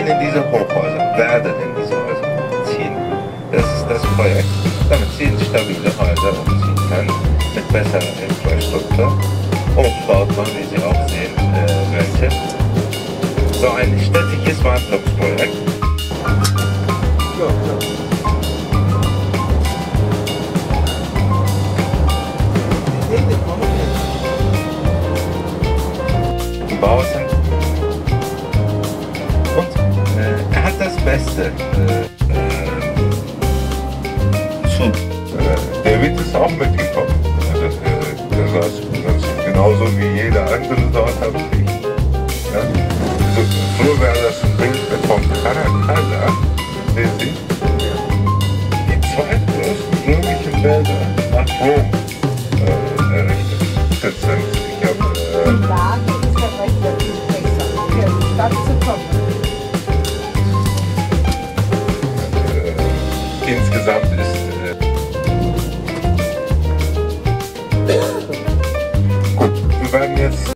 ziehen in diese Hochhäuser, werden in diese Häuser ziehen. Das ist das Projekt, damit sie in stabile Häuser umziehen können, mit besserer Infrastruktur. Oben baut man, wie Sie auch sehen, welche. So ein städtisches Wartungsprojekt. Gebaut sind. Und er hat das Beste zu. David ist auch mitgekommen. Der saß genauso wie jeder andere dort am Tisch. Ja? Also, früher wäre das